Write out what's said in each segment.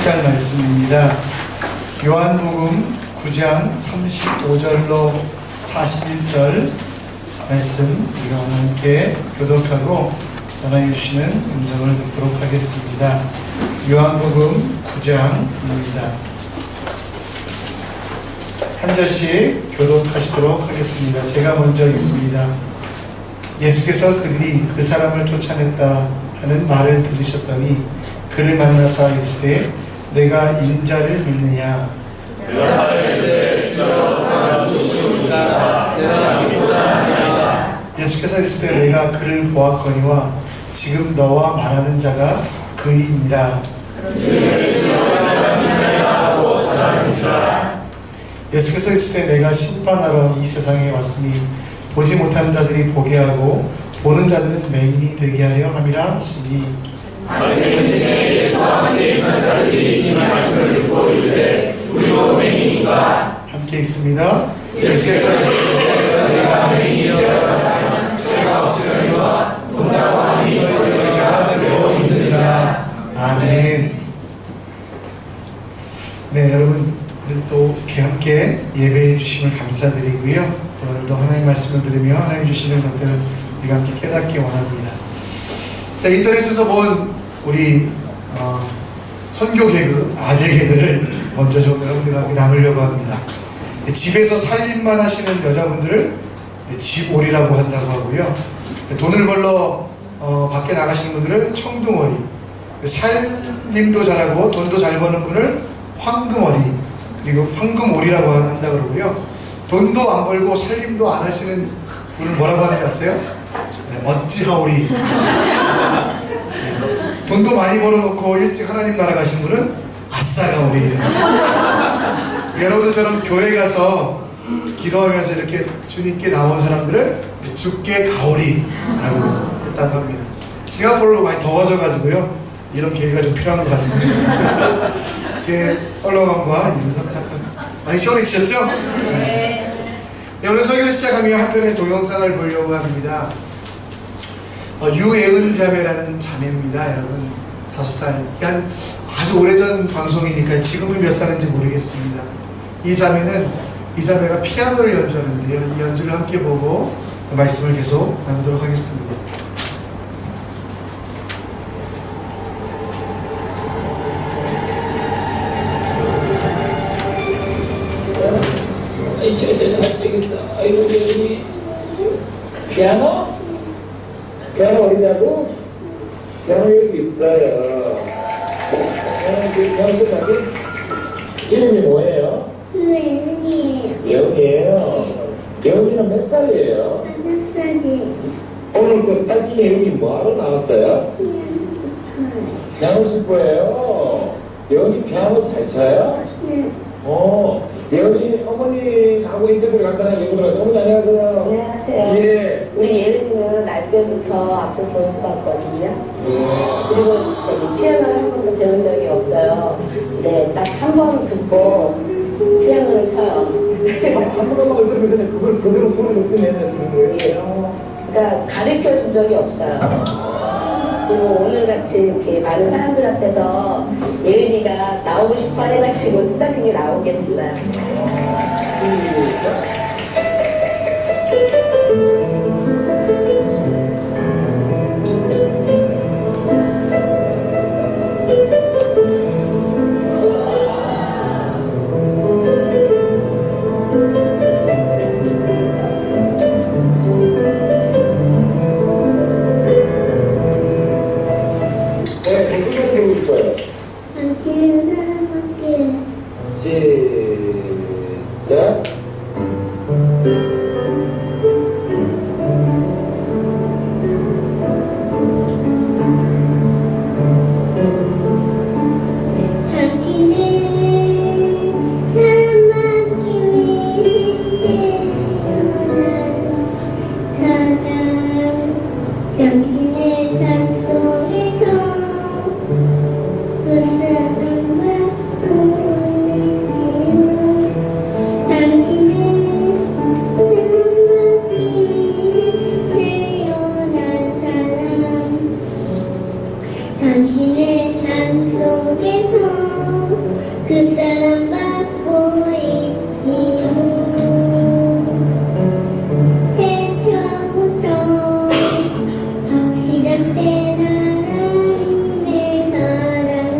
묵상 말씀입니다. 요한복음 9장 35절로 41절 말씀 우리가 오늘 함께 교독하고 전하여 주시는 음성을 듣도록 하겠습니다. 요한복음 9장입니다. 한 절씩 교독하시도록 하겠습니다. 제가 먼저 읽습니다. 예수께서 그들이 그 사람을 쫓아냈다 하는 말을 들으셨더니 그를 만나사 이르시되 내가 인자를 믿느냐? 내가 하려는데 주여 누구시옵니까? 내가 믿고자 하나이다. 예수께서 이르시되 내가 그를 보았거니와 지금 너와 말하는 자가 그이니라. 예수께서 이르시되 내가 심판하러 이 세상에 왔으니 보지 못하는 자들이 보게 하고 보는 자들은 맹인이 되게 하려 함이라 하시니 말씀 중에 예수와 함께 있는 자들이 이 말씀을 듣고 이르되 우리도 맹인인가? 함께 읽습니다. 예수께서 이르시되 내가 맹인이 되었다면 죄가 없으려니와 본다고 하니 죄가 그대로 있느니라. 아멘. 네, 여러분 우리 또 이렇게 함께 예배해 주심을 감사드리고요. 오늘도 하나님 말씀을 들으며 하나님 주시는 것들을 우리가 함께 깨닫기 원합니다. 자, 인터넷에서 본 우리 선교 개그, 아재 개그를 먼저 좀 여러분들과 함께 나누려고 합니다. 집에서 살림만 하시는 여자분들을 집오리라고 한다고 하고요. 돈을 벌러 밖에 나가시는 분들을 청둥어리, 살림도 잘하고 돈도 잘 버는 분을 황금어리, 그리고 황금오리라고 한다고 그러고요. 돈도 안 벌고 살림도 안 하시는 분을 뭐라고 하는지 아세요? 네, 어찌하오리. 돈도 많이 벌어놓고 일찍 하나님 나라 가신 분은 아싸가오리. 여러분들처럼 교회 가서 기도하면서 이렇게 주님께 나온 사람들을 죽게 가오리라고 했다고 합니다. 싱가포르로 많이 더워져가지고요, 이런 계기가 좀 필요한 것 같습니다. 제 썰렁함과 많이 시원해지셨죠? 네. 오늘 설교를 시작하며 한편의 동영상을 보려고 합니다. 유예은 자매라는 자매입니다. 여러분 5살, 아주 오래전 방송이니까 지금은 몇 살인지 모르겠습니다. 이 자매가 피아노를 연주하는데요, 이 연주를 함께 보고 말씀을 계속 나누도록 하겠습니다. 제가 하시겠어. 아이고, 여기 피아노? 피아노 어디냐고? 피아노 여기 있어요. 피아노 가게? 이름이 뭐예요? 예은이에요. 예은이에요. 예은이는 몇 살이에요? 5살이에요. 오늘 그 사진 예은이 뭐하러 나왔어요? 피아노 칠 거예요. 예은이 피아노 잘 쳐요? 네. 예은이 어머니하고 인터뷰를 간단하게 얘기 들어서 어머니 안녕하세요. 안녕하세요. 예. 우리 예은이는 날 때부터 앞을 볼 수가 없거든요. 그리고 저기 피아노를 한 번도 배운 적이 없어요. 근데 딱 한 번 듣고 피아노를 쳐요. 한 번만 들으면 되는데 그걸 그대로 손을 높이 내내시는 거예요? 그러니까 가르쳐 준 적이 없어요. 그리고 오늘같이 이렇게 많은 사람들 앞에서 예은이가 나오고 싶어 해가지고 딱 그게 나오게 됐어요. 시작. 시작. 그 사람 받고 있지요. 태초부터 시작된 하나님의 사랑은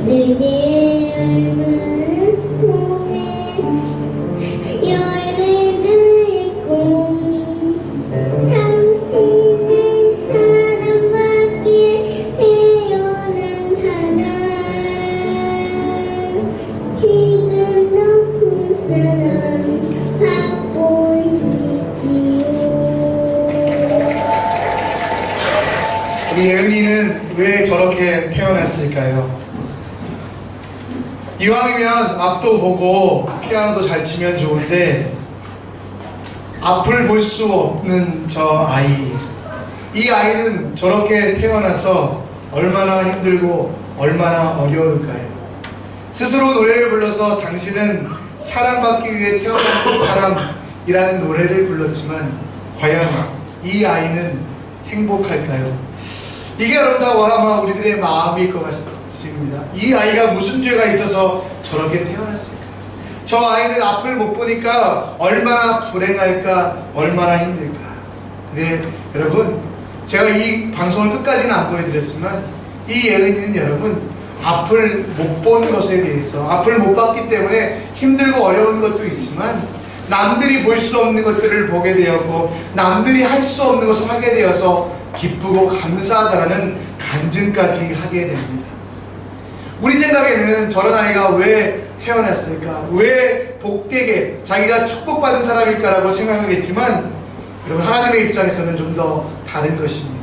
이제 얼마나 통해 열매도 있고 당신을 사랑받기에 태어난 사람 지금도 그 사랑 받고 있지요. 우리 예은이는 왜 저렇게 태어났을까요? 이왕이면 앞도 보고 피아노도 잘 치면 좋은데 앞을 볼 수 없는 저 아이, 이 아이는 저렇게 태어나서 얼마나 힘들고 얼마나 어려울까요? 스스로 노래를 불러서 당신은 사랑받기 위해 태어난 사람이라는 노래를 불렀지만 과연 이 아이는 행복할까요? 이게 여러분 다 아마 우리들의 마음일 것 같습니다. 이 아이가 무슨 죄가 있어서 저렇게 태어났을까? 저 아이는 앞을 못 보니까 얼마나 불행할까, 얼마나 힘들까. 네, 여러분, 제가 이 방송을 끝까지는 안 보여드렸지만 이 예은이는 여러분 앞을 못 본 것에 대해서, 앞을 못 봤기 때문에 힘들고 어려운 것도 있지만 남들이 볼 수 없는 것들을 보게 되었고 남들이 할 수 없는 것을 하게 되어서 기쁘고 감사하다라는 간증까지 하게 됩니다. 우리 생각에는 저런 아이가 왜 태어났을까? 왜 복되게 자기가 축복받은 사람일까라고 생각하겠지만 여러분 하나님의 입장에서는 좀 더 다른 것입니다.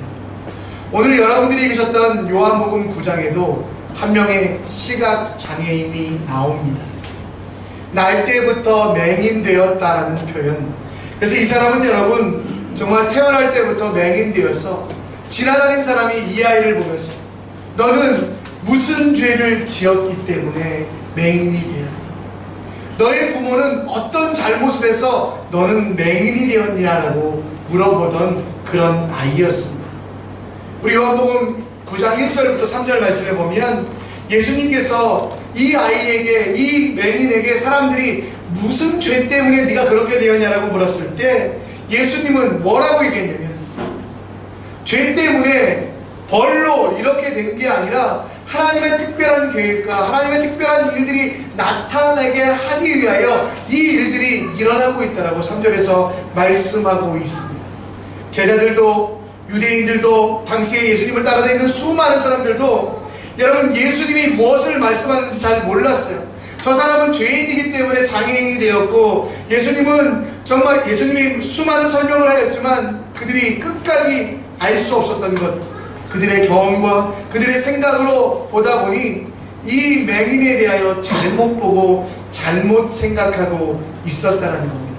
오늘 여러분들이 읽으셨던 요한복음 9장에도 한 명의 시각장애인이 나옵니다. 날 때부터 맹인되었다라는 표현. 그래서 이 사람은 여러분 정말 태어날 때부터 맹인되어서 지나다닌 사람이 이 아이를 보면서 너는 무슨 죄를 지었기 때문에 맹인이 되었니? 너의 부모는 어떤 잘못을 해서 너는 맹인이 되었냐라고 물어보던 그런 아이였습니다. 우리 요한복음 9장 1절부터 3절 말씀에 보면 예수님께서 이 아이에게, 이 맹인에게 사람들이 무슨 죄 때문에 네가 그렇게 되었냐라고 물었을 때 예수님은 뭐라고 얘기했냐면 죄 때문에 벌로 이렇게 된 게 아니라 하나님의 특별한 계획과 하나님의 특별한 일들이 나타나게 하기 위하여 이 일들이 일어나고 있다라고 3절에서 말씀하고 있습니다. 제자들도 유대인들도 당시에 예수님을 따라다니는 수많은 사람들도 여러분 예수님이 무엇을 말씀하는지 잘 몰랐어요. 저 사람은 죄인이기 때문에 장애인이 되었고 예수님은 정말 예수님이 수많은 설명을 하였지만 그들이 끝까지 알 수 없었던 것, 그들의 경험과 그들의 생각으로 보다 보니 이 맹인에 대하여 잘못 보고 잘못 생각하고 있었다는 겁니다.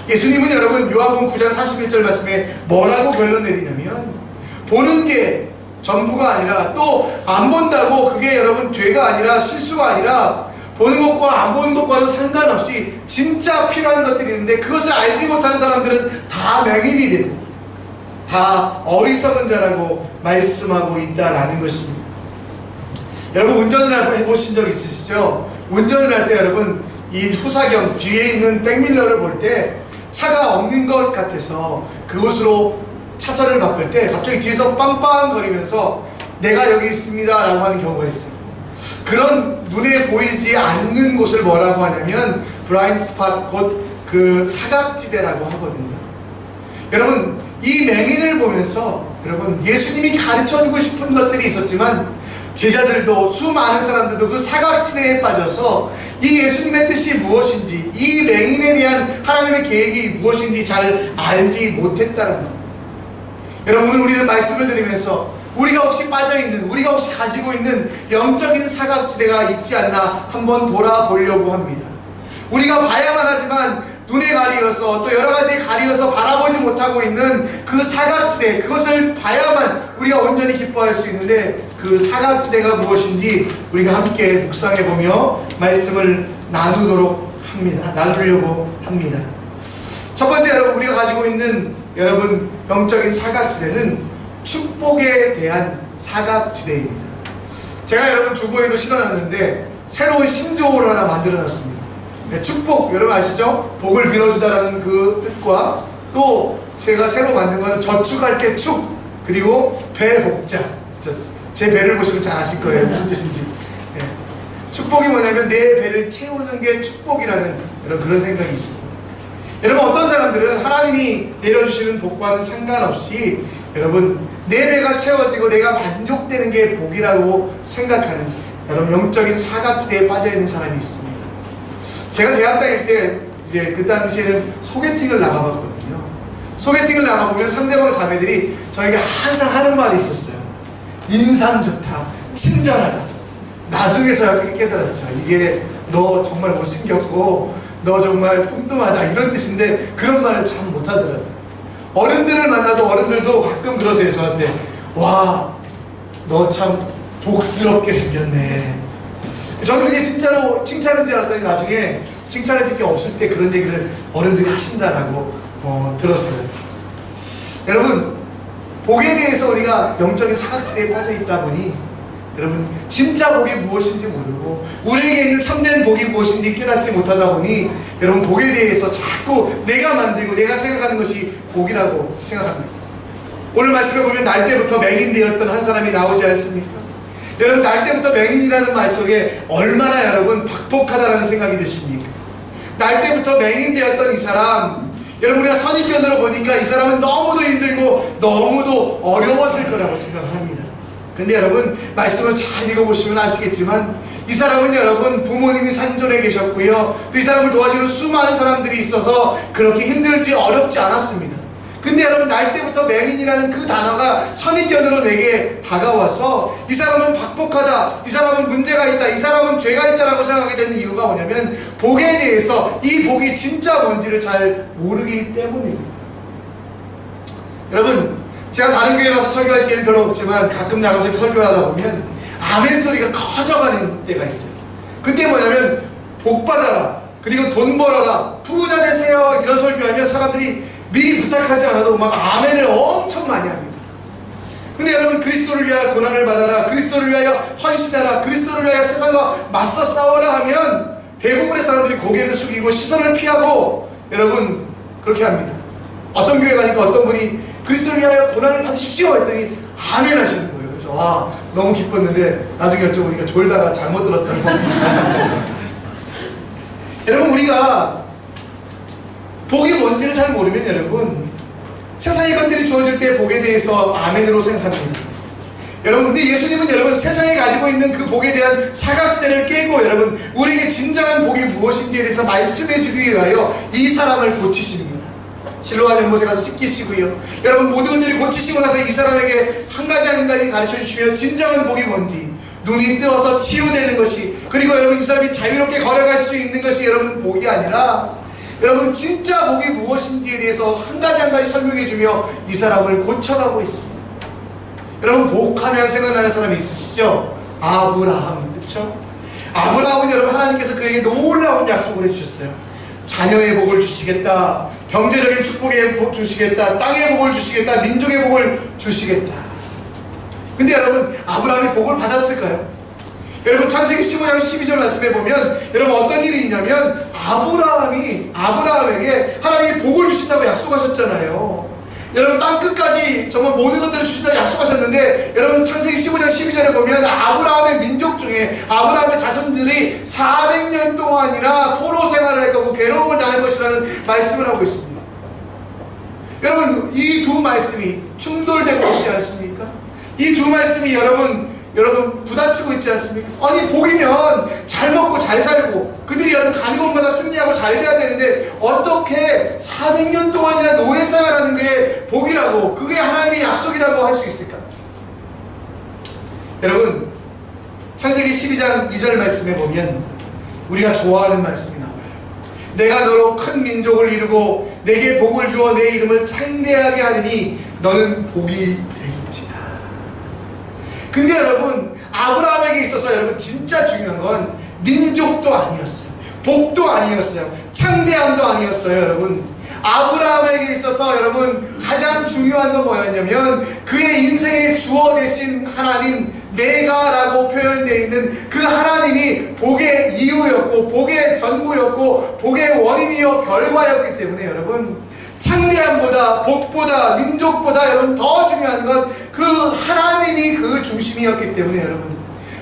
예수님은 여러분 요한복음 9장 41절 말씀에 뭐라고 결론 내리냐면 보는 게 전부가 아니라 또 안 본다고 그게 여러분 죄가 아니라 실수가 아니라 보는 것과 안 보는 것과는 상관없이 진짜 필요한 것들이 있는데 그것을 알지 못하는 사람들은 다 맹인이 되고 다 어리석은 자라고 말씀하고 있다라는 것입니다. 여러분 운전을 해보신 적 있으시죠? 운전을 할 때 여러분 이 후사경 뒤에 있는 백밀러를 볼 때 차가 없는 것 같아서 그곳으로 차선을 바꿀 때 갑자기 뒤에서 빵빵거리면서 내가 여기 있습니다 라고 하는 경우가 있어요. 그런 눈에 보이지 않는 곳을 뭐라고 하냐면 블라인드 스팟, 곧 그 사각지대라고 하거든요. 여러분 이 맹인을 보면서 여러분 예수님이 가르쳐주고 싶은 것들이 있었지만 제자들도 수많은 사람들도 그 사각지대에 빠져서 이 예수님의 뜻이 무엇인지 이 맹인에 대한 하나님의 계획이 무엇인지 잘 알지 못했다는 겁니다. 여러분 우리는 말씀을 드리면서 우리가 혹시 빠져있는, 우리가 혹시 가지고 있는 영적인 사각지대가 있지 않나 한번 돌아보려고 합니다. 우리가 봐야만 하지만 눈에 가리어서 또 여러가지 가리어서 바라보지 못하고 있는 그 사각지대, 그것을 봐야만 우리가 온전히 기뻐할 수 있는데 그 사각지대가 무엇인지 우리가 함께 묵상해보며 말씀을 나누려고 합니다. 첫 번째 여러분 우리가 가지고 있는 여러분 영적인 사각지대는 축복에 대한 사각지대입니다. 제가 여러분 주보에도 실어놨는데 새로운 신조어를 하나 만들어놨습니다. 네, 축복, 여러분 아시죠? 복을 빌어주다라는 그 뜻과 또 제가 새로 만든 거는 저축할 때 축, 그리고 배복자. 제 배를 보시면 잘 아실 거예요. 무슨 뜻인지. 네. 축복이 뭐냐면 내 배를 채우는 게 축복이라는 그런 생각이 있습니다. 여러분 어떤 사람들은 하나님이 내려주시는 복과는 상관없이 여러분 내 배가 채워지고 내가 만족되는 게 복이라고 생각하는 여러분 영적인 사각지대에 빠져있는 사람이 있습니다. 제가 대학 다닐 때 이제 그 당시에는 소개팅을 나가봤거든요. 소개팅을 나가보면 상대방 자매들이 저에게 항상 하는 말이 있었어요. 인상 좋다, 친절하다. 나중에서야 그렇게 깨달았죠. 이게 너 정말 못생겼고 너 정말 뚱뚱하다 이런 뜻인데 그런 말을 참 못하더라고요. 어른들을 만나도 어른들도 가끔 그러세요. 저한테 와, 너 참 복스럽게 생겼네. 저는 그게 진짜로 칭찬인 줄 알았더니 나중에 칭찬해줄 게 없을 때 그런 얘기를 어른들이 하신다라고 들었어요. 여러분 복에 대해서 우리가 영적인 사각지대에 빠져 있다 보니 여러분 진짜 복이 무엇인지 모르고 우리에게 있는 참된 복이 무엇인지 깨닫지 못하다 보니 여러분 복에 대해서 자꾸 내가 만들고 내가 생각하는 것이 복이라고 생각합니다. 오늘 말씀에 보면 날 때부터 맹인되었던 한 사람이 나오지 않습니까? 여러분 날 때부터 맹인이라는 말 속에 얼마나 여러분 박복하다라는 생각이 드십니까? 날 때부터 맹인되었던 이 사람, 여러분 우리가 선입견으로 보니까 이 사람은 너무도 힘들고 너무도 어려웠을 거라고 생각합니다. 근데 여러분 말씀을 잘 읽어보시면 아시겠지만 이 사람은 여러분 부모님이 산존에 계셨고요, 또 이 사람을 도와주는 수많은 사람들이 있어서 그렇게 힘들지 어렵지 않았습니다. 근데 여러분 날 때부터 맹인이라는 그 단어가 선입견으로 내게 다가와서 이 사람은 박복하다, 이 사람은 문제가 있다, 이 사람은 죄가 있다라고 생각하게 되는 이유가 뭐냐면 복에 대해서 이 복이 진짜 뭔지를 잘 모르기 때문입니다. 여러분 제가 다른 교회 가서 설교할 기회는 별로 없지만 가끔 나가서 설교를 하다 보면 아멘 소리가 커져가는 때가 있어요. 그때 뭐냐면 복 받아라, 그리고 돈 벌어라, 부자 되세요 이런 설교하면 사람들이 미리 부탁하지 않아도 막 아멘을 엄청 많이 합니다. 근데 여러분 그리스도를 위하여 고난을 받아라, 그리스도를 위하여 헌신하라, 그리스도를 위하여 세상과 맞서 싸워라 하면 대부분의 사람들이 고개를 숙이고 시선을 피하고 여러분 그렇게 합니다. 어떤 교회 가니까 어떤 분이 그리스도를 위하여 고난을 받으십시오 했더니 아멘 하시는 거예요. 그래서 와 너무 기뻤는데 나중에 여쭤보니까 졸다가 잘못 들었다고. 여러분 우리가 복이 뭔지를 잘 모르면 여러분 세상의 것들이 주어질 때 복에 대해서 아멘으로 생각합니다. 여러분 근데 예수님은 여러분 세상에 가지고 있는 그 복에 대한 사각지대를 깨고 여러분 우리에게 진정한 복이 무엇인지에 대해서 말씀해 주기 위하여 이 사람을 고치십니다. 실로암 연못에 가서 씻기시고요, 여러분 모든 것들이 고치시고 나서 이 사람에게 한 가지 한 가지 가르쳐 주시며 진정한 복이 뭔지, 눈이 뜨어서 치유되는 것이, 그리고 여러분 이 사람이 자유롭게 걸어갈 수 있는 것이 여러분 복이 아니라 여러분 진짜 복이 무엇인지에 대해서 한 가지 한 가지 설명해 주며 이 사람을 고쳐가고 있습니다. 여러분 복하면 생각나는 사람이 있으시죠? 아브라함, 그렇죠? 아브라함은 여러분 하나님께서 그에게 놀라운 약속을 해주셨어요. 자녀의 복을 주시겠다, 경제적인 축복의 복 주시겠다, 땅의 복을 주시겠다, 민족의 복을 주시겠다. 근데 여러분 아브라함이 복을 받았을까요? 여러분 창세기 15장 12절 말씀에 보면 여러분 어떤 일이 있냐면 아브라함에게 하나님이 복을 주신다고 약속하셨잖아요. 여러분 땅끝까지 정말 모든 것들을 주신다고 약속하셨는데 여러분 창세기 15장 12절에 보면 아브라함의 민족 중에 아브라함의 자손들이 400년 동안이나 포로 생활을 할 거고 괴로움을 당할 것이라는 말씀을 하고 있습니다. 여러분 이 두 말씀이 충돌되고 있지 않습니까? 이 두 말씀이 여러분 부딪히고 있지 않습니까? 아니 복이면 잘 먹고 잘 살고 그들이 여러분 가는 곳마다 승리하고 잘 돼야 되는데 어떻게 400년 동안이나 노예 생활하는 게 복이라고, 그게 하나님의 약속이라고 할 수 있을까? 여러분 창세기 12장 2절 말씀에 보면 우리가 좋아하는 말씀이 나와요. 내가 너로 큰 민족을 이루고 내게 복을 주어 내 이름을 창대하게 하리니 너는 복이 될지라. 근데 여러분 아브라함에게 있어서 여러분 진짜 중요한 건 민족도 아니었어요, 복도 아니었어요, 창대함도 아니었어요. 여러분 아브라함에게 있어서 여러분 가장 중요한 건 뭐였냐면 그의 인생의 주어 되신 하나님, 내가라고 표현되어 있는 그 하나님이 복의 전부였고 복의 원인이요 결과였기 때문에 여러분, 창대함보다 복보다 민족보다 여러분 더 중요한 건 그 하나님이 그 중심이었기 때문에 여러분,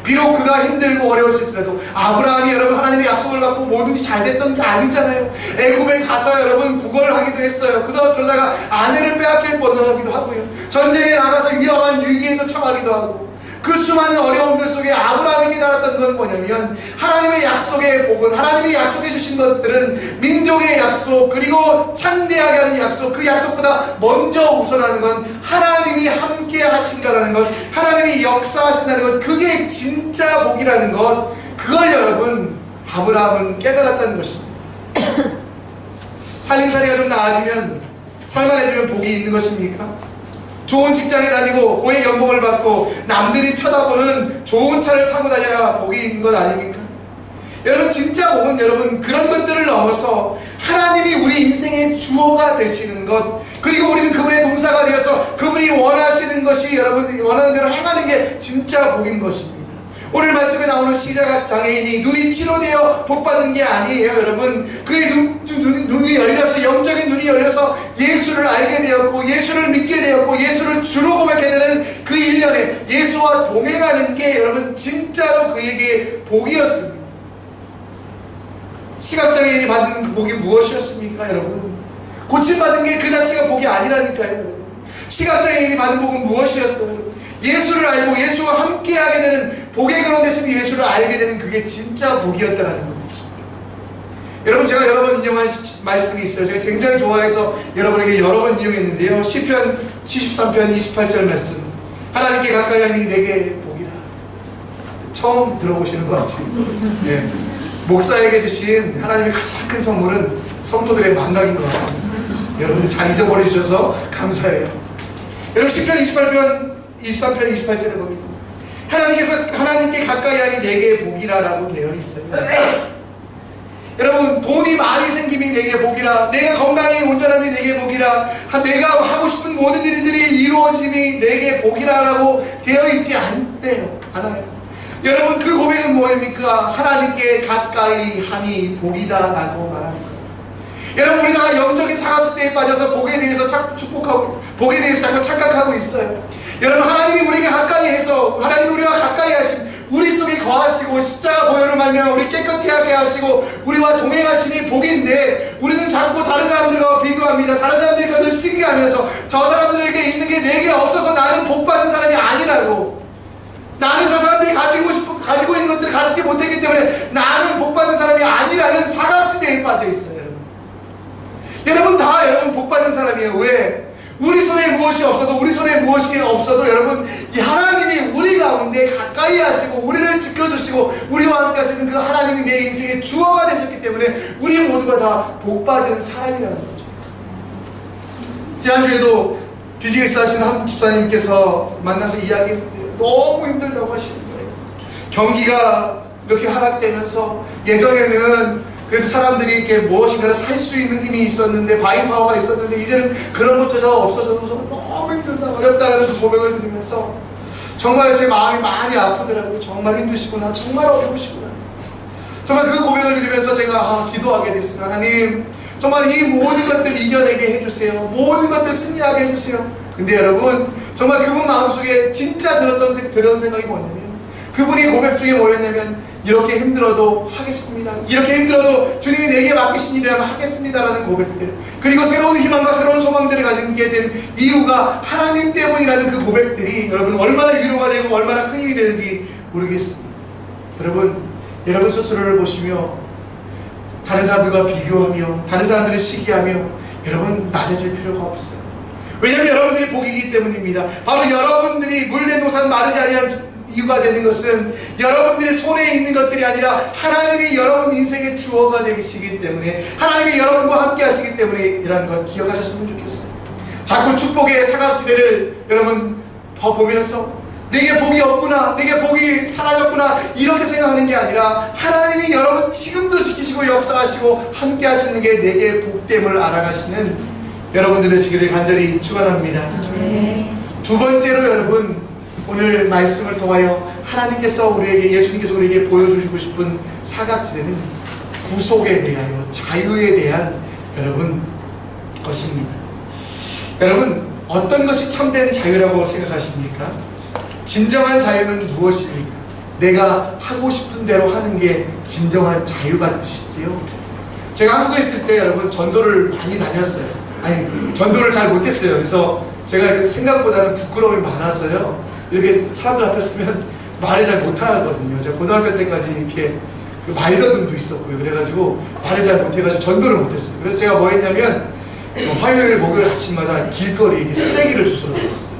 비록 그가 힘들고 어려웠을지라도 아브라함이 여러분 하나님의 약속을 받고 뭐든지 잘 됐던 게 아니잖아요. 애굽에 가서 여러분 구걸을 하기도 했어요. 그러다가 아내를 빼앗길 뻔하기도 하고요. 전쟁에 나가서 위험한 위기에도 처하기도 하고, 그 수많은 어려움들 속에 아브라함이 깨달았던 건 뭐냐면, 하나님의 약속의 복은, 하나님이 약속해 주신 것들은 민족의 약속, 그리고 창대하게 하는 약속, 그 약속보다 먼저 우선하는 건 하나님이 함께 하신다라는 것, 하나님이 역사하신다는 것, 그게 진짜 복이라는 것, 그걸 여러분 아브라함은 깨달았다는 것입니다. 살림살이가 좀 나아지면, 살만해지면 복이 있는 것입니까? 좋은 직장에 다니고 고의 연봉을 받고 남들이 쳐다보는 좋은 차를 타고 다녀야 복이 있는 것 아닙니까? 여러분, 진짜 복은 여러분 그런 것들을 넘어서 하나님이 우리 인생의 주어가 되시는 것, 그리고 우리는 그분의 동사가 되어서 그분이 원하시는 것이 여러분 원하는 대로 행하는 게 진짜 복인 것입니다. 오늘 말씀에 나오는 시각 장애인이 눈이 치료되어 복받은 게 아니에요. 여러분, 그의 눈이 열려서, 영적인 눈이 열려서 예수를 알게 되었고 예수를 믿게 되었고 예수를 주로 고백해 되는 그 1년에 예수와 동행하는 게 여러분 진짜로 그에게 복이었습니다. 시각장애인이 받은 그 복이 무엇이었습니까? 여러분, 고침받은 게 그 자체가 복이 아니라니까요. 여러분, 시각장애인이 받은 복은 무엇이었어요? 예수를 알고 예수와 함께하게 되는, 복의 근원 되신 예수를 알게 되는 그게 진짜 복이었다라는 겁니다. 여러분, 제가 여러 번 인용한 말씀이 있어요. 제가 굉장히 좋아해서 여러분에게 여러 번 인용했는데요. 시편 73편 28절 말씀, 하나님께 가까이 하니 내게 복이라. 처음 들어보시는 것 같지? 예. 목사에게 주신 하나님의 가장 큰 선물은 성도들의 망각인 것 같습니다. 여러분들 잘 잊어버려 주셔서 감사해요. 여러분, 시편 23편 28절에 보면 하나님께 가까이 하니 내게 복이라라고 되어 있어요. 여러분, 돈이 많이 생김이 내게 복이라, 내가 건강히 온전함이 내게 복이라, 내가 하고 싶은 모든 일들이 이루어짐이 내게 복이라라고 되어 있지 않아요. 여러분, 그 고백은 뭐입니까? 하나님께 가까이 함이 복이다라고 말하는 거예요. 여러분, 우리가 영적인 사각지대에 빠져서 복에 대해서 축복하고 복에 대해서 자꾸 착각하고 있어요. 여러분, 하나님이 우리에게 가까이 해서, 하나님이 우리와 가까이 하신, 우리 속에 거하시고 십자가 보혈을 말미암아 우리 깨끗이 하게 하시고 우리와 동행하시니 복인데, 우리는 자꾸 다른 사람들과 비교합니다. 다른 사람들이 그들을 시기하면서 저 사람들에게 있는 게 내게 없어서 나는 복받은 사람이 아니라고, 나는 저 사람들이 가지고 있는 것들을 갖지 못했기 때문에 나는 복받은 사람이 아니라는 사각지대에 빠져 있어요. 여러분 다 여러분 복받은 사람이에요. 왜? 우리 손에 무엇이 없어도, 우리 손에 무엇이 없어도 여러분, 이 하나님이 우리 가운데 가까이 하시고 우리를 지켜주시고 우리와 함께 하시는 그 하나님이 내 인생의 주어가 되셨기 때문에 우리 모두가 다 복받은 사람이라는 거죠. 지난주에도 비즈니스 하시는 한 집사님께서 만나서 이야기했는데 너무 힘들다고 하시는 거예요. 경기가 이렇게 하락되면서 예전에는 그래도 사람들이 이렇게 무엇인가를 살 수 있는 힘이 있었는데, 바잉 파워가 있었는데, 이제는 그런 것조차 없어져서 너무 힘들다, 어렵다라는 그 고백을 들으면서 정말 제 마음이 많이 아프더라고요. 정말 힘드시구나, 정말 어려우시구나. 정말 그 고백을 들으면서 제가 기도하게 됐어요. 하나님, 정말 이 모든 것들 이겨내게 해주세요. 모든 것들 승리하게 해주세요. 근데 여러분, 정말 그분 마음속에 진짜 들었던 생각이 뭐냐면, 그분이 고백 중에 뭐였냐면, 이렇게 힘들어도 하겠습니다. 이렇게 힘들어도 주님이 내게 맡기신 일이라면 하겠습니다라는 고백들, 그리고 새로운 희망과 새로운 소망들을 가지게 된 이유가 하나님 때문이라는 그 고백들이 여러분 얼마나 위로가 되고 얼마나 큰 힘이 되는지 모르겠습니다. 여러분 스스로를 보시며 다른 사람들과 비교하며 다른 사람들을 시기하며 여러분 낮아질 필요가 없어요. 왜냐하면 여러분들이 복이기 때문입니다. 바로 여러분들이 물된 동산 마르지 아니한 이유가 되는 것은 여러분들의 손에 있는 것들이 아니라 하나님이 여러분 인생의 주어가 되시기 때문에, 하나님이 여러분과 함께 하시기 때문에 이라는 것 기억하셨으면 좋겠어요. 자꾸 축복의 사각지대를 여러분 보면서 내게 복이 없구나, 내게 복이 사라졌구나 이렇게 생각하는 게 아니라, 하나님이 여러분 지금도 지키시고 역사하시고 함께 하시는 게 내게 복됨을 알아가시는 여러분들 되시기를 간절히 축원합니다. 두 번째로 여러분, 오늘 말씀을 통하여 하나님께서 우리에게, 예수님께서 우리에게 보여주시고 싶은 사각지대는 구속에 대하여 자유에 대한 여러분 것입니다. 여러분 어떤 것이 참된 자유라고 생각하십니까? 진정한 자유는 무엇입니까? 내가 하고 싶은 대로 하는 게 진정한 자유가 뜻이지요. 제가 한국에 있을 때 여러분 전도를 많이 다녔어요. 아니 전도를 잘 못했어요. 그래서 제가 생각보다는 부끄러움이 많았어요. 이렇게 사람들 앞에 서면 말을 잘 못하거든요. 제가 고등학교 때까지 이렇게 그 말더듬도 있었고요. 그래가지고 말을 잘 못해가지고 전도를 못했어요. 그래서 제가 뭐 했냐면 화요일 목요일 아침마다 길거리에 이렇게 쓰레기를 주스러 다녔어요.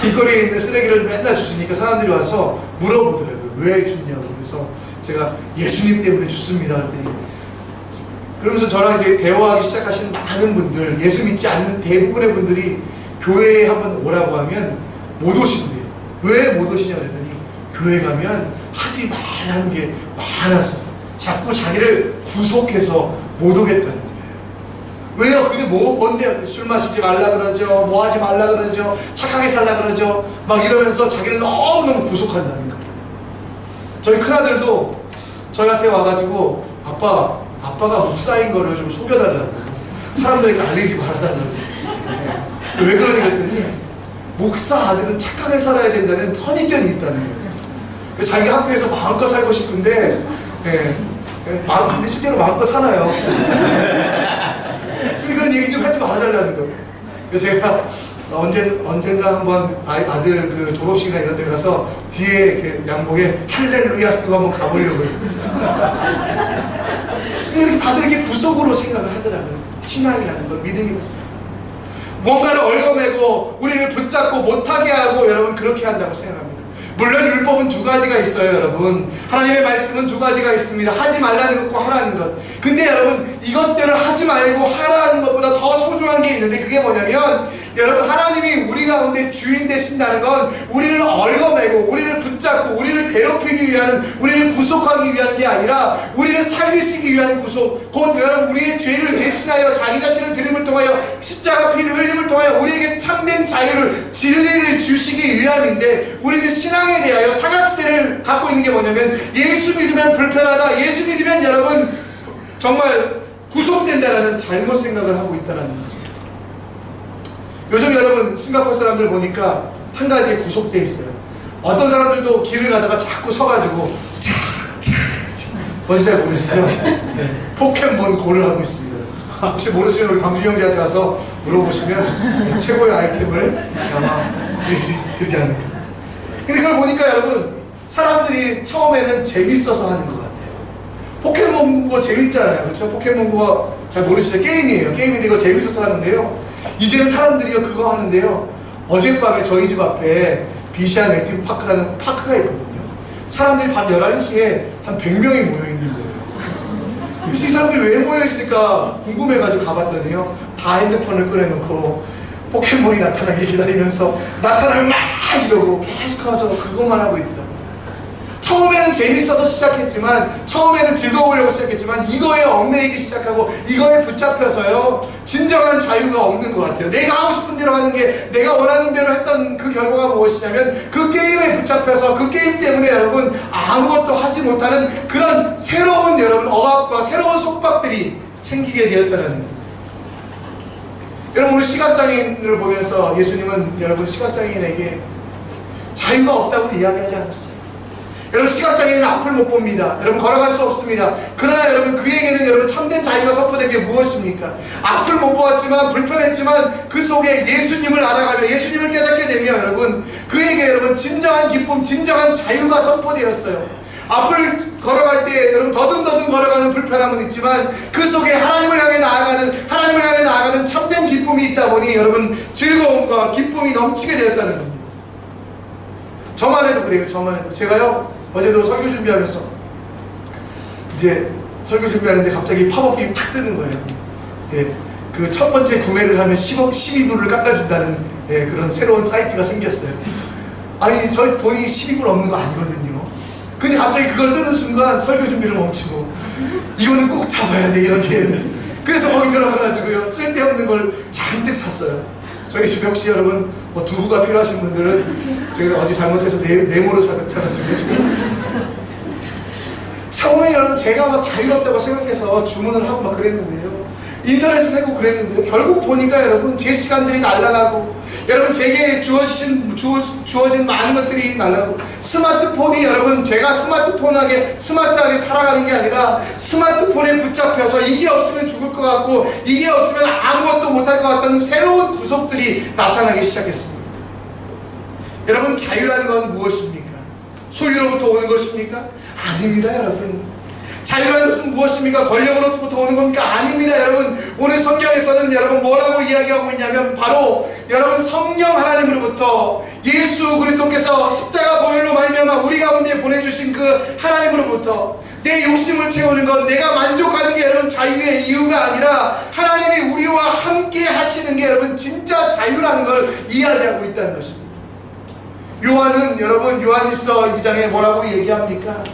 길거리에 있는 쓰레기를 맨날 주시니까 사람들이 와서 물어보더라고요. 왜 줬냐고. 그래서 제가 예수님 때문에 줬습니다. 그랬더니 그러면서 저랑 이제 대화하기 시작하시는 많은 분들, 예수 믿지 않는 대부분의 분들이 교회에 한번 오라고 하면 못 오신대요. 왜 못 오시냐 그랬더니 교회 가면 하지 말라는 게 많아서 자꾸 자기를 구속해서 못 오겠다는 거예요. 왜요? 그게 뭔데요? 술 마시지 말라 그러죠. 뭐 하지 말라 그러죠. 착하게 살라 그러죠. 막 이러면서 자기를 너무너무 구속한다는 거예요. 저희 큰아들도 저희한테 와가지고 아빠가 목사인 거를 좀 속여달라고, 사람들에게 알리지 말아달라고. 왜 그러니 그랬더니 목사 아들은 착하게 살아야 된다는 선입견이 있다는 거예요. 자기 학교에서 마음껏 살고 싶은데 근데 실제로 마음껏 사나요. 근데 그런 얘기 좀 하지 말아달라는 거예요. 그래서 제가 언젠가 한번 아들 그 졸업식이나 이런 데 가서 뒤에 이렇게 양복에 할렐루야 쓰고 한번 가보려고요. 이렇게 다들 이렇게 구속으로 생각을 하더라고요. 신앙이라는 걸, 믿음이 뭔가를 얽어매고 우리를 붙잡고 못하게 하고 여러분 그렇게 한다고 생각합니다. 물론 율법은 두 가지가 있어요. 여러분 하나님의 말씀은 두 가지가 있습니다. 하지 말라는 것과 하라는 것. 근데 여러분 이것들을 하지 말고 하라는 것보다 더 소중한 게 있는데 그게 뭐냐면 여러분 하나님이 우리 가운데 주인 되신다는 건 우리를 얽어매고 우리를 붙잡고 우리를 괴롭히기 위한, 우리를 구속하기 위한 게 아니라 우리를 살리시기 위한 구속, 곧 여러분 우리의 죄를 대신하여 자기 자신을 드림을 통하여 십자가 피를 흘림을 통하여 우리에게 참된 자유를, 진리를 주시기 위함인데 우리는 신앙에 대하여 사각지대를 갖고 있는 게 뭐냐면 예수 믿으면 불편하다, 예수 믿으면 여러분 정말 구속된다라는 잘못 생각을 하고 있다는 거죠. 요즘 여러분 싱가포르 사람들 보니까 한 가지에 구속돼 있어요. 어떤 사람들도 길을 가다가 자꾸 서가지고 뭔지 잘 모르시죠? 네. 포켓몬 고를 하고 있습니다. 혹시 모르시면 우리 강주 형제한테 가서 물어보시면 최고의 아이템을 아마 드리지 않을까. 근데 그걸 보니까 여러분 사람들이 처음에는 재밌어서 하는 것 같아요. 포켓몬고 재밌잖아요. 그렇죠? 포켓몬고가 잘 모르시죠? 게임이에요. 게임인데 이거 재밌어서 하는데요. 이제는 사람들이요 그거 하는데요. 어젯밤에 저희 집 앞에 비시안 액티브 파크라는 파크가 있거든요. 사람들이 밤 11시에 한 100명이 모여있는 거예요. 그래서 이 사람들이 왜 모여있을까 궁금해가지고 가봤더니요 다 핸드폰을 꺼내놓고 포켓몬이 나타나길 기다리면서 나타나면 막 이러고 계속 가서 그것만 하고 있더라고요. 처음에는 재밌어서 시작했지만, 처음에는 즐거우려고 시작했지만 이거에 얽매이기 시작하고 이거에 붙잡혀서요 진정한 자유가 없는 것 같아요. 내가 하고 싶은 대로 하는 게, 내가 원하는 대로 했던 그 결과가 무엇이냐면 그 게임에 붙잡혀서 그 게임 때문에 여러분 아무것도 하지 못하는 그런 새로운 여러분 억압과 새로운 속박들이 생기게 되었다는 겁니다. 여러분 오늘 시각장애인을 보면서 예수님은 여러분 시각장애인에게 자유가 없다고 이야기하지 않았어요. 여러분 시각장애인은 앞을 못 봅니다. 여러분 걸어갈 수 없습니다. 그러나 여러분 그에게는 여러분 참된 자유가 선포된 게 무엇입니까? 앞을 못 보았지만 불편했지만 그 속에 예수님을 알아가며 예수님을 깨닫게 되며 여러분 그에게 여러분 진정한 기쁨, 진정한 자유가 선포되었어요. 앞을 걸어갈 때 여러분 더듬더듬 걸어가는 불편함은 있지만 그 속에 하나님을 향해 나아가는 참된 기쁨이 있다 보니 여러분 즐거움과 기쁨이 넘치게 되었다는 겁니다. 저만 해도 그래요. 저만 해도. 제가요 어제도 설교 준비하면서 이제 설교 준비하는데 갑자기 팝업이 탁 뜨는 거예요. 예, 그 첫 번째 구매를 하면 12불을 깎아준다는 그런 새로운 사이트가 생겼어요. 아니 저 돈이 12불 없는 거 아니거든요. 근데 갑자기 그걸 뜨는 순간 설교 준비를 멈추고 이거는 꼭 잡아야 돼 이렇게. 그래서 거기 들어가가지고요 쓸데없는 걸 잔뜩 샀어요. 저희 집 혹시 여러분 뭐 두부가 필요하신 분들은 저희가 어제 잘못해서 네모로 사가지고 지금 처음에 여러분 제가 막 자유롭다고 생각해서 주문을 하고 막 그랬는데요. 인터넷을 하고 그랬는데요. 결국 보니까 여러분 제 시간들이 날아가고 여러분 제게 주어진 많은 것들이 날아가고 스마트폰이 여러분 제가 스마트하게 살아가는 게 아니라 스마트폰에 붙잡혀서 이게 없으면 죽을 것 같고 이게 없으면 아무것도 못할 것 같다는 새로운 구속들이 나타나기 시작했습니다. 여러분 자유라는 건 무엇입니까? 소유로부터 오는 것입니까? 아닙니다 여러분. 자유라는 것은 무엇입니까? 권력으로부터 오는 겁니까? 아닙니다 여러분. 오늘 성경에서는 여러분 뭐라고 이야기하고 있냐면 바로 여러분 성령 하나님으로부터 예수 그리스도께서 십자가 보혈로 말미암아 우리 가운데 보내주신 그 하나님으로부터 내 욕심을 채우는 것, 내가 만족하는 게 여러분 자유의 이유가 아니라 하나님이 우리와 함께 하시는 게 여러분 진짜 자유라는 걸 이야기하고 있다는 것입니다. 요한은 여러분 요한일서 2장에 뭐라고 얘기합니까?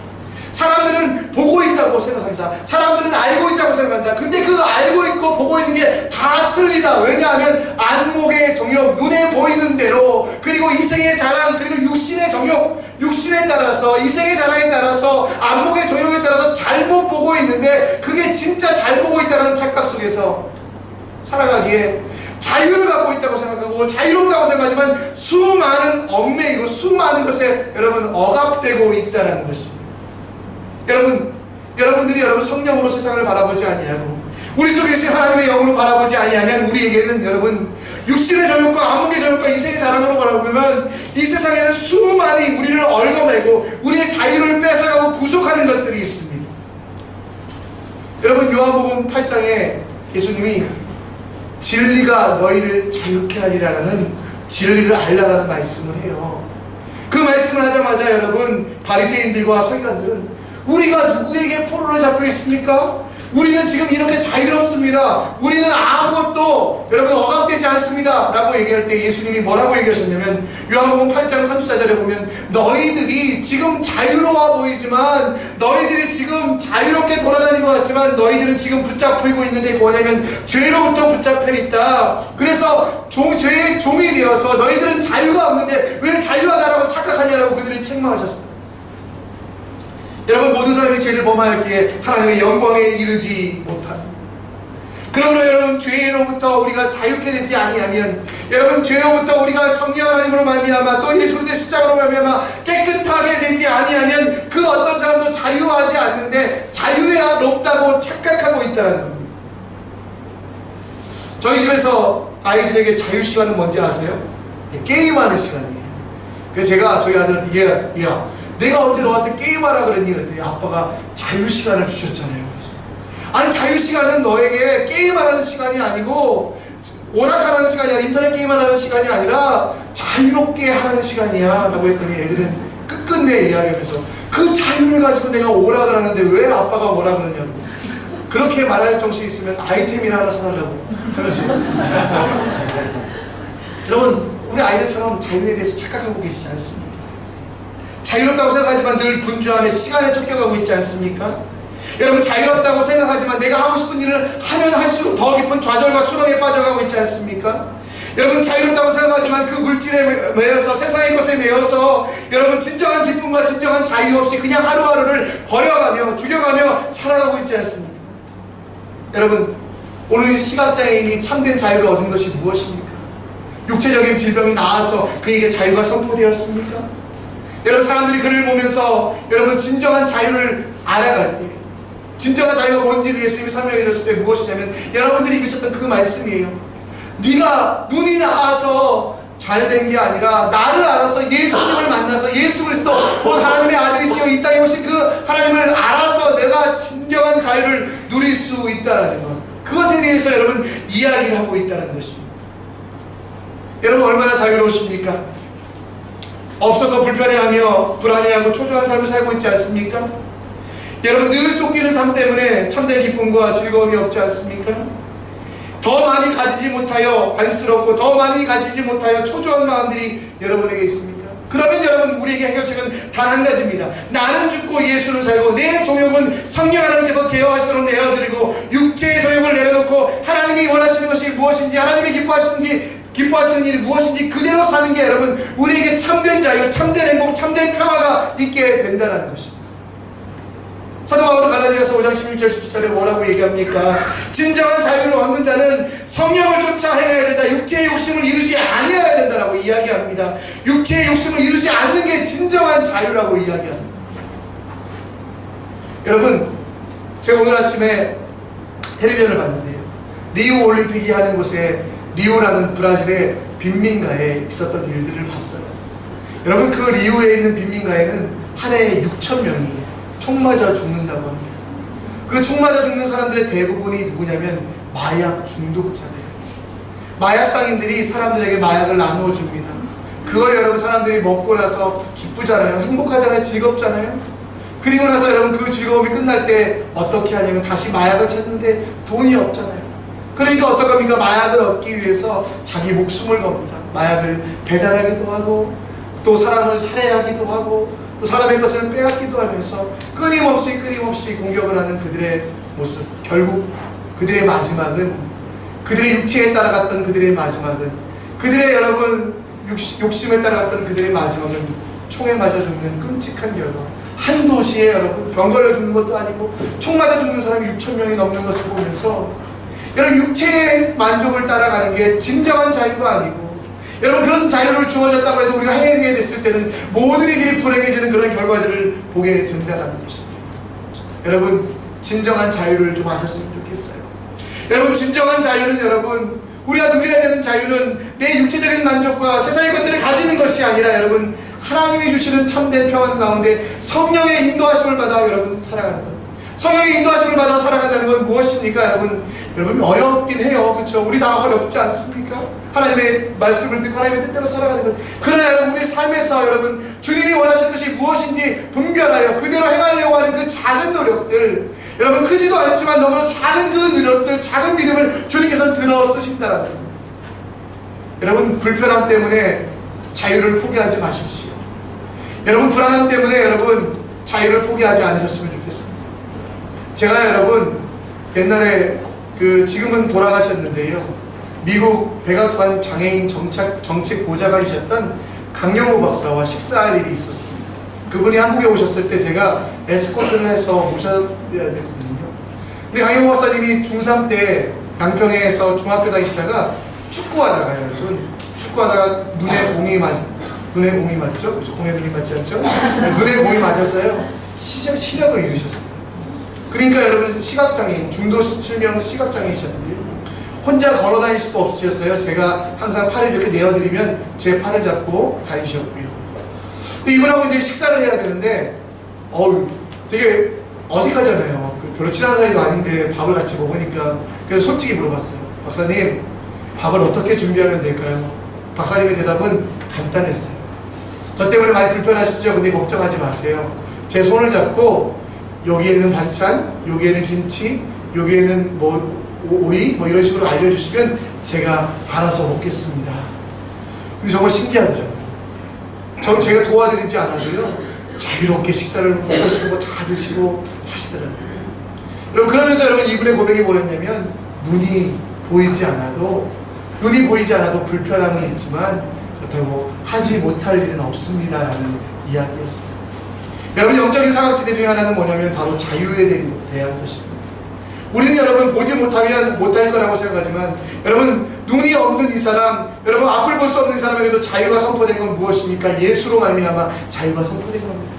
사람들은 보고 있다고 생각합니다. 사람들은 알고 있다고 생각합니다. 근데 그 알고 있고 보고 있는 게 다 틀리다. 왜냐하면 안목의 정욕, 눈에 보이는 대로, 그리고 이생의 자랑, 그리고 육신의 정욕, 육신에 따라서, 이생의 자랑에 따라서, 안목의 정욕에 따라서 잘못 보고 있는데 그게 진짜 잘 보고 있다는 착각 속에서 살아가기에 자유를 갖고 있다고 생각하고 자유롭다고 생각하지만 수많은 얽매이고 수많은 것에 여러분 억압되고 있다는 것입니다. 여러분들이 여러분 성령으로 세상을 바라보지 아니하고 우리 속에 계신 하나님의 영으로 바라보지 아니하면 우리에게는 여러분 육신의 정욕과 안목의 정욕과 이생의 자랑으로 바라보면 이 세상에는 수많이 우리를 얽어매고 우리의 자유를 뺏어가고 구속하는 것들이 있습니다. 여러분 요한복음 8장에 예수님이 진리가 너희를 자유케 하리라는 진리를 알라라는 말씀을 해요. 그 말씀을 하자마자 여러분 바리새인들과 서기관들은 우리가 누구에게 포로로 잡혀 있습니까? 우리는 지금 이렇게 자유롭습니다. 우리는 아무것도 여러분 억압되지 않습니다 라고 얘기할 때 예수님이 뭐라고 얘기하셨냐면 요한복음 8장 34절에 보면 너희들이 지금 자유로워 보이지만 너희들이 지금 자유롭게 돌아다니는 것 같지만 너희들은 지금 붙잡히고 있는데 뭐냐면 죄로부터 붙잡혀 있다. 그래서 죄의 종이 되어서 너희들은 자유가 없는데 왜 자유하다라고 착각하냐라고 그들이 책망하셨어요. 여러분 모든 사람이 죄를 범하였기에 하나님의 영광에 이르지 못합니다. 그러므로 여러분 죄로부터 우리가 자유케 되지 아니하면 여러분 죄로부터 우리가 성령 하나님으로 말미암아 또 예수 그리스도의 십자가로 말미암아 깨끗하게 되지 아니하면 그 어떤 사람도 자유하지 않는데 자유해야 높다고 착각하고 있다는 겁니다. 저희 집에서 아이들에게 자유 시간은 뭔지 아세요? 게임하는 시간이에요. 그래서 제가 저희 아들한테 얘야 내가 언제 너한테 게임하라 그랬니? 그랬더니 아빠가 자유시간을 주셨잖아요. 아니 자유시간은 너에게 게임하라는 시간이 아니고 오락하라는 시간이 아니라 인터넷 게임하라는 시간이 아니라 자유롭게 하라는 시간이야 라고 했더니 애들은 끝끝내 이야기하면서 그 자유를 가지고 내가 오락을 하는데 왜 아빠가 오락을 하냐고 그렇게 말할 정신이 있으면 아이템이나 하나 사달라고 하면서 여러분 우리 아이들처럼 자유에 대해서 착각하고 계시지 않습니까? 자유롭다고 생각하지만 늘 분주함에 시간에 쫓겨가고 있지 않습니까? 여러분 자유롭다고 생각하지만 내가 하고 싶은 일을 하면 할수록 더 깊은 좌절과 수렁에 빠져가고 있지 않습니까? 여러분 자유롭다고 생각하지만 그 물질에 매여서 세상의 것에 매여서 여러분 진정한 기쁨과 진정한 자유 없이 그냥 하루하루를 버려가며 죽여가며 살아가고 있지 않습니까? 여러분 오늘 시각장애인이 참된 자유를 얻은 것이 무엇입니까? 육체적인 질병이 나아서 그에게 자유가 선포되었습니까? 여러분 사람들이 그를 보면서 여러분 진정한 자유를 알아갈 때 진정한 자유가 뭔지를 예수님이 설명해 주셨을 때 무엇이냐면 여러분들이 믿으셨던 그 말씀이에요. 네가 눈이 나아서 잘된 게 아니라 나를 알아서 예수님을 만나서 예수 그리스도 곧 하나님의 아들이시여 이 땅에 오신 그 하나님을 알아서 내가 진정한 자유를 누릴 수 있다는 것, 그것에 대해서 여러분 이야기를 하고 있다는 것입니다. 여러분 얼마나 자유로우십니까? 없어서 불편해하며 불안해하고 초조한 삶을 살고 있지 않습니까? 여러분 늘 쫓기는 삶 때문에 참된 기쁨과 즐거움이 없지 않습니까? 더 많이 가지지 못하여 안쓰럽고 더 많이 가지지 못하여 초조한 마음들이 여러분에게 있습니까? 그러면 여러분 우리에게 해결책은 단 한 가지입니다. 나는 죽고 예수는 살고 내 정욕은 성령 하나님께서 제어하시도록 내어드리고 육체의 정욕을 내려놓고 하나님이 원하시는 것이 무엇인지 하나님이 기뻐하시는 일이 무엇인지 그대로 사는 게 여러분 우리에게 참된 자유, 참된 행복, 참된 평화가 있게 된다는 것입니다. 사도 바울은 갈라디아서 5장 16절 17절에 뭐라고 얘기합니까? 진정한 자유를 얻는 자는 성령을 쫓아 행해야 된다. 육체의 욕심을 이루지 아니해야 된다라고 이야기합니다. 육체의 욕심을 이루지 않는 게 진정한 자유라고 이야기합니다. 여러분, 제가 오늘 아침에 텔레비전을 봤는데요, 리우 올림픽이 하는 곳에 리우라는 브라질의 빈민가에 있었던 일들을 봤어요. 여러분, 그 리우에 있는 빈민가에는 한 해에 6천 명이 총 맞아 죽는다고 합니다. 그 총 맞아 죽는 사람들의 대부분이 누구냐면 마약 중독자래요. 마약 상인들이 사람들에게 마약을 나누어 줍니다. 그걸 여러분 사람들이 먹고 나서 기쁘잖아요. 행복하잖아요. 즐겁잖아요. 그리고 나서 여러분 그 즐거움이 끝날 때 어떻게 하냐면 다시 마약을 찾는데 돈이 없잖아요. 그러니까 어떡합니까? 마약을 얻기 위해서 자기 목숨을 겁니다. 마약을 배달하기도 하고 또 사람을 살해하기도 하고 또 사람의 것을 빼앗기도 하면서 끊임없이 공격을 하는 그들의 모습, 결국 그들의 마지막은, 그들의 육체에 따라갔던 그들의 마지막은, 그들의 여러분 욕심에 따라갔던 그들의 마지막은 총에 맞아 죽는 끔찍한 결과. 한 도시에 여러분 병 걸려 죽는 것도 아니고 총 맞아 죽는 사람이 6천 명이 넘는 것을 보면서 여러분 육체의 만족을 따라가는 게 진정한 자유가 아니고, 여러분 그런 자유를 주어졌다고 해도 우리가 행하게 됐을 때는 모든 이들이 불행해지는 그런 결과들을 보게 된다는 것입니다. 여러분 진정한 자유를 좀 아셨으면 좋겠어요. 여러분 진정한 자유는 여러분 우리가 누려야 되는 자유는 내 육체적인 만족과 세상의 것들을 가지는 것이 아니라 여러분 하나님이 주시는 참된 평안 가운데 성령의 인도하심을 받아 여러분 살아가는 것. 성령의 인도하심을 받아 살아간다는 건 무엇입니까? 여러분 어렵긴 해요. 그렇죠? 우리 다 어렵지 않습니까? 하나님의 말씀을 듣고 하나님의 뜻대로 살아가는 것. 그러나 여러분 우리 삶에서 여러분 주님이 원하시는 것이 무엇인지 분별하여 그대로 행하려고 하는 그 작은 노력들, 여러분 크지도 않지만 너무나 작은 그 노력들, 작은 믿음을 주님께서 들어 쓰신다라는 것. 여러분 불편함 때문에 자유를 포기하지 마십시오. 여러분 불안함 때문에 여러분 자유를 포기하지 않으셨으면 좋겠습니다. 제가 여러분 옛날에 지금은 돌아가셨는데요, 미국 백악관 장애인 정책 보좌관이셨던 강영호 박사와 식사할 일이 있었습니다. 그분이 한국에 오셨을 때 제가 에스코트를 해서 모셔야 됐거든요. 근데 강영호 박사님이 중3 때 양평에서 중학교 다니시다가 축구하다가요, 축구하다가 눈에 공이 맞죠? 그렇죠? 공에 눈이 맞지 않죠? 눈에 공이 맞았어요. 시력을 잃으셨어요. 그러니까 여러분 시각장애인, 중도 실명 시각장애이셨는데요, 혼자 걸어다닐 수도 없으셨어요. 제가 항상 팔을 이렇게 내어드리면 제 팔을 잡고 다니셨고요. 근데 이분하고 이제 식사를 해야 되는데 되게 어색하잖아요. 별로 친한 사이도 아닌데 밥을 같이 먹으니까. 그래서 솔직히 물어봤어요. 박사님, 밥을 어떻게 준비하면 될까요? 박사님의 대답은 간단했어요. 저 때문에 많이 불편하시죠? 근데 걱정하지 마세요. 제 손을 잡고 여기에는 반찬, 여기에는 김치, 여기에는 오이 이런 식으로 알려주시면 제가 알아서 먹겠습니다. 근데 정말 신기하더라고요. 제가 도와드리지 않아도요, 자유롭게 식사를 먹고 싶은 거 다 드시고 하시더라고요. 여러분 그러면서 여러분 이분의 고백이 뭐였냐면, 눈이 보이지 않아도 불편함은 있지만 그렇다고 하지 못할 일은 없습니다라는 이야기였습니다. 여러분 영적인 사각지대 중에 하나는 뭐냐면 바로 자유에 대한 것입니다. 우리는 여러분 보지 못하면 못할 거라고 생각하지만, 여러분 눈이 없는 이 사람, 여러분 앞을 볼 수 없는 이 사람에게도 자유가 선포된 건 무엇입니까? 예수로 말미암아 자유가 선포된 겁니다.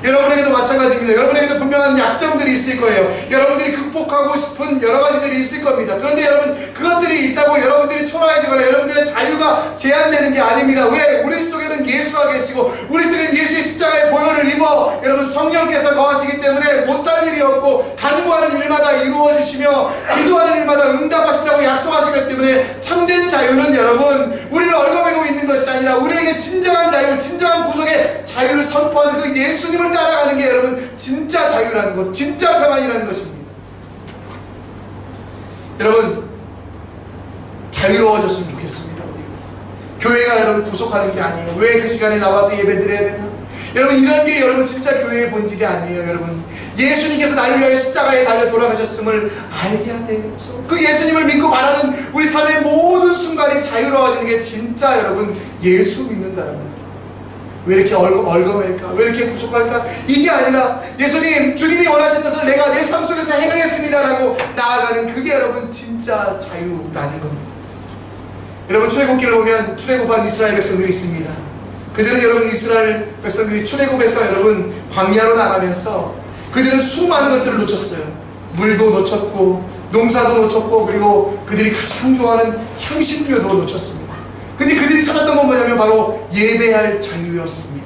여러분에게도 마찬가지입니다. 여러분에게도 분명한 약점들이 있을 거예요. 여러분들이 극복하고 싶은 여러 가지들이 있을 겁니다. 그런데 여러분 그것들이 있다고 여러분들이 초라해지거나 여러분들의 자유가 제한되는 게 아닙니다. 왜? 우리 속에는 예수가 계시고 우리 속에는 예수의 십자가의 보혈을 입어 여러분 성령께서 거하시기 때문에 못할 일이 없고 간구하는 일마다 이루어주시며 기도하는 일마다 응답하신다고 약속하시기 때문에 참된 자유는 여러분 우리를 얽어매고 있는 것이 아니라 우리에게 진정한 자유, 진정한 구속의 자유를 선포하는 그 예수님을 따라가는 게 여러분 진짜 자유라는 것, 진짜 평안이라는 것입니다. 여러분 자유로워졌으면 좋겠습니다. 우리가 교회가 여러분 구속하는 게 아니에요. 왜 그 시간에 나와서 예배 드려야 되나? 여러분 이런 게 여러분 진짜 교회의 본질이 아니에요. 여러분 예수님께서 나를 위하여 십자가에 달려 돌아가셨음을 알게 하되어서 그 예수님을 믿고 바라는 우리 삶의 모든 순간이 자유로워지는 게 진짜 여러분 예수 믿는다는 겁니다. 왜 이렇게 얼거맬까? 왜 이렇게 구속할까? 이게 아니라 예수님, 주님이 원하신 것을 내가 내 삶 속에서 행하겠습니다라고 나아가는 그게 여러분 진짜 자유라는 겁니다. 여러분 출애굽기를 보면 출애굽한 이스라엘 백성들이 있습니다. 그들은 여러분 이스라엘 백성들이 출애굽해서 여러분 광야로 나가면서 그들은 수많은 것들을 놓쳤어요. 물도 놓쳤고 농사도 놓쳤고 그리고 그들이 가장 좋아하는 향신료도 놓쳤습니다. 근데 그들이 찾았던 건 뭐냐면 바로 예배할 자유였습니다.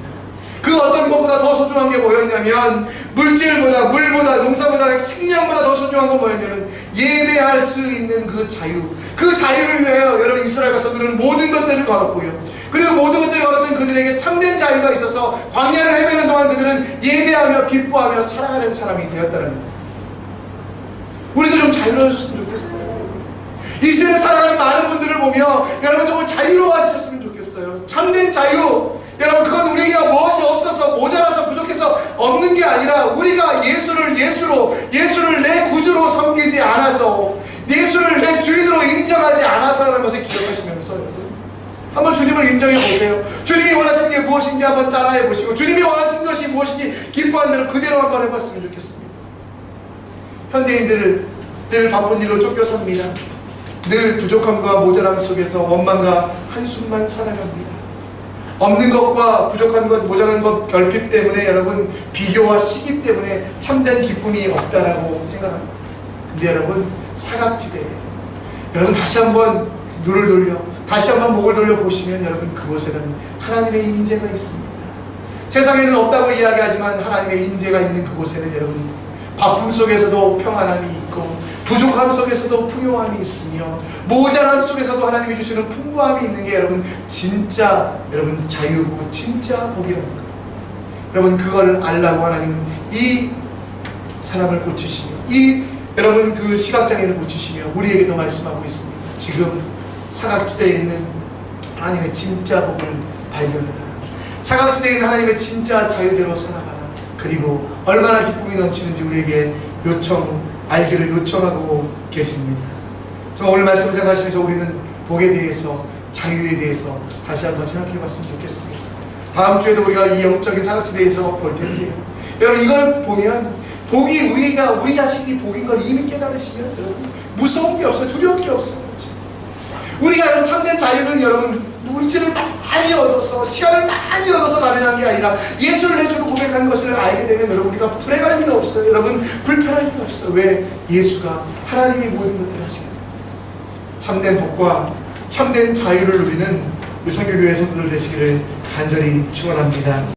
그 어떤 것보다 더 소중한 게 뭐였냐면 물질보다 물보다 농사보다 식량보다 더 소중한 건 뭐였냐면 예배할 수 있는 그 자유. 그 자유를 위하여 여러분 이스라엘 백성들은 모든 것들을 걸었고요. 그리고 모든 것들을 걸었던 그들에게 참된 자유가 있어서 광야를 헤매는 동안 그들은 예배하며 기뻐하며 살아가는 사람이 되었다는 겁니다. 우리도 좀 자유로워졌으면 좋겠어요. 이 시대에 살아가는 많은 분들을 보며 여러분 정말 자유로워지셨으면 좋겠어요. 참된 자유, 여러분 그건 우리가 무엇이 없어서 모자라서 부족해서 없는 게 아니라 우리가 예수를 내 구주로 섬기지 않아서 예수를 내 주인으로 인정하지 않아서라는 것을 기억하시면서 여러분 한번 주님을 인정해 보세요. 주님이 원하시는 게 무엇인지 한번 따라해 보시고 주님이 원하시는 것이 무엇인지 기뻐하는 대로 그대로 한번 해봤으면 좋겠습니다. 현대인들을 늘 바쁜 일로 쫓겨 삽니다. 늘 부족함과 모자람 속에서 원망과 한숨만 살아갑니다. 없는 것과 부족한 것, 모자란 것 결핍 때문에 여러분 비교와 시기 때문에 참된 기쁨이 없다라고 생각합니다. 근데 여러분 사각지대에 여러분 다시 한번 눈을 돌려 다시 한번 목을 돌려 보시면 여러분 그곳에는 하나님의 임재가 있습니다. 세상에는 없다고 이야기하지만 하나님의 임재가 있는 그곳에는 여러분 바쁨 속에서도 평안함이 있고 부족함 속에서도 풍요함이 있으며 모자람 속에서도 하나님이 주시는 풍부함이 있는 게 여러분 진짜 여러분 자유고 진짜 복이라는 거예요. 여러분 그걸 알라고 하나님은 이 사람을 고치시며 이 여러분 그 시각장애를 고치시며 우리에게도 말씀하고 있습니다. 지금 사각지대에 있는 하나님의 진짜 복을 발견하라. 사각지대에 있는 하나님의 진짜 자유대로 살아가라. 그리고 얼마나 기쁨이 넘치는지 우리에게 알기를 요청하고 계십니다. 저 오늘 말씀을 생각하시면서 우리는 복에 대해서 자유에 대해서 다시 한번 생각해 봤으면 좋겠습니다. 다음 주에도 우리가 이 영적인 사각지대에서 볼 텐데요. 여러분 이걸 보면 복이 우리 자신이 복인 걸 이미 깨달으시면 여러분 무서운 게 없어요. 두려운 게 없어요. 우리가 여러분 참된 자유는 여러분 물질을 많이 얻어서 시간을 많이 얻어서 가능한 게 아니라 예수를 내 주로 고백하는 것을 알게 되면 여러분 우리가 불행할 리가 없어요. 여러분 불편할 리가 없어요. 왜? 예수가 하나님이 모든 것들을 하시거든요. 참된 복과 참된 자유를 누리는 우리 선교교회 성도들 되시기를 간절히 축원합니다.